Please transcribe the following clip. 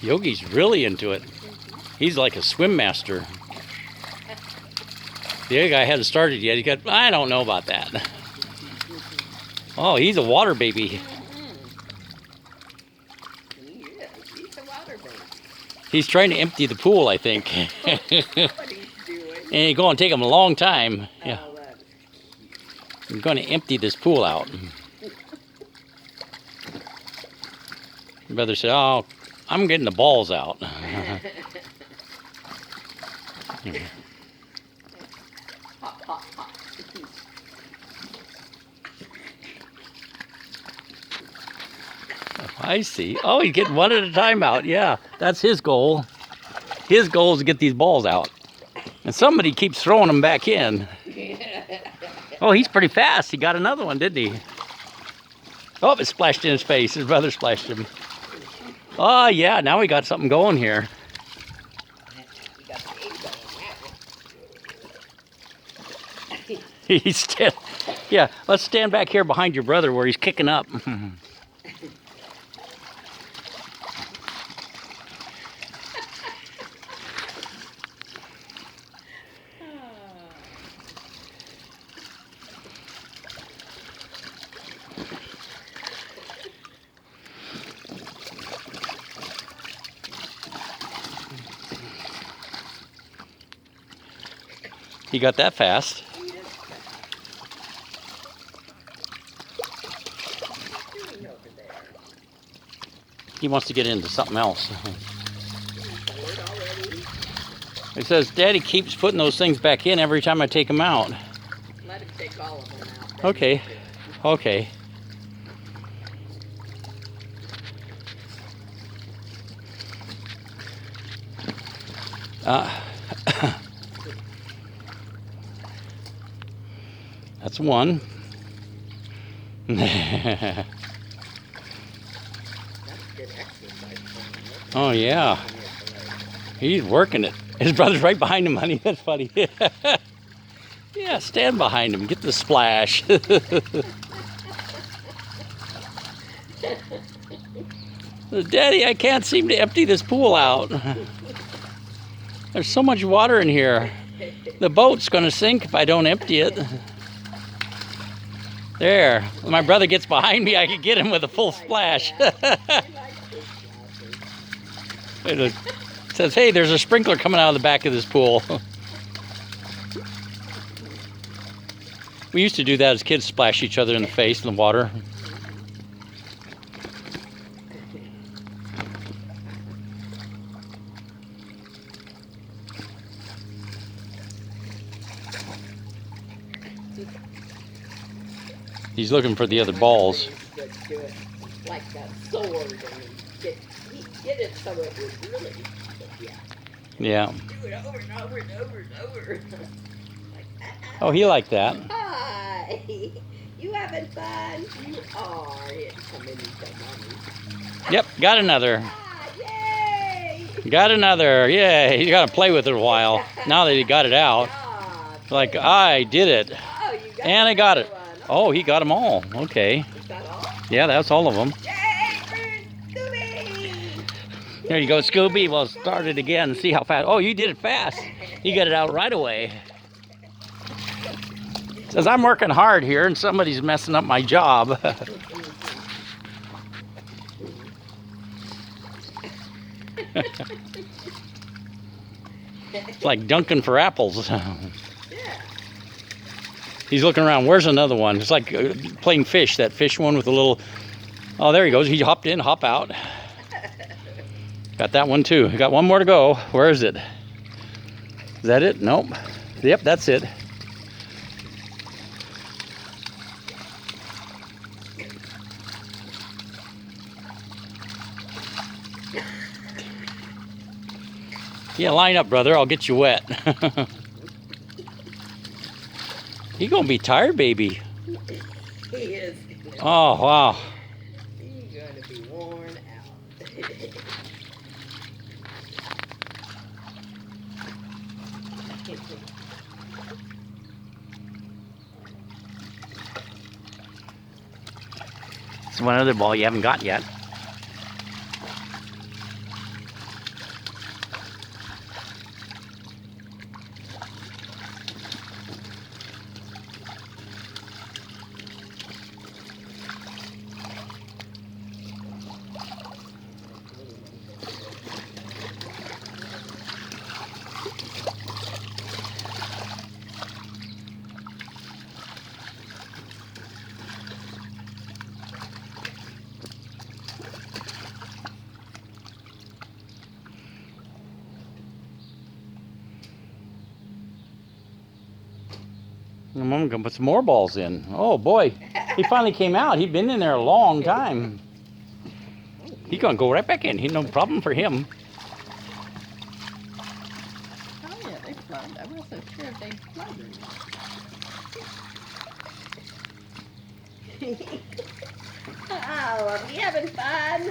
Yogi's really into it. He's like a swim master. The other guy hasn't started yet. He got, I don't know about that. Oh, he's a water baby. He's a water baby. He's trying to empty the pool, I think. What he's doing. And it's going to take him a long time. Yeah. Oh, that's I'm going to empty this pool out. My brother said, oh, I'm getting the balls out. hot, hot, hot. I see. Oh, he's getting one at a time out. Yeah, that's his goal. His goal is to get these balls out. And somebody keeps throwing them back in. Oh, he's pretty fast. He got another one, didn't he? Oh, it splashed in his face. His brother splashed him. Oh, yeah, now we got something going here. He's yeah, let's stand back here behind your brother where he's kicking up. He got that fast. He wants to get into something else. It says, Daddy keeps putting those things back in every time I take them out. Let him take all of them out. Okay. Okay. That's one. Oh, yeah. He's working it. His brother's right behind him, honey. That's funny. Yeah, stand behind him. Get the splash. Daddy, I can't seem to empty this pool out. There's so much water in here. The boat's going to sink if I don't empty it. There. When my brother gets behind me, I can get him with a full splash. It says, hey, there's a sprinkler coming out of the back of this pool. We used to do that as kids, splash each other in the face in the water. He's looking for the other balls. Like a sword and get it so it would really, Yeah. do it over and over and over and over. Oh, he liked that. Hi, you having fun? You are. Come in and say, Mommy. Yep, got another. Yay! Got another. Yay. He's got to play with it a while. Now that he got it out. Like, I did it. Oh, you got And I got it. one. Oh, he got them all. Okay. Is that all? Yeah, that's all of them. Yay for Scooby! There you go, Scooby. Well, start it again and see how fast. Oh, you did it fast. You got it out right away. Says, I'm working hard here and somebody's messing up my job. It's like dunking for apples. He's looking around. Where's another one? It's like playing fish. That fish one with a little... Oh, there he goes. He hopped in, hop out. Got that one too. Got one more to go. Where is it? Is that it? Nope. Yep, that's it. Yeah, line up, brother. I'll get you wet. You're gonna be tired, baby. He is. Oh, wow. He's going to be worn out. That's one other ball you haven't got yet. In a moment, gonna put some more balls in. Oh boy, he finally came out. He'd been in there a long time. He's gonna go right back in. He's no problem for him. Oh yeah, they floated. I wasn't sure if they floated. Oh, are we having fun?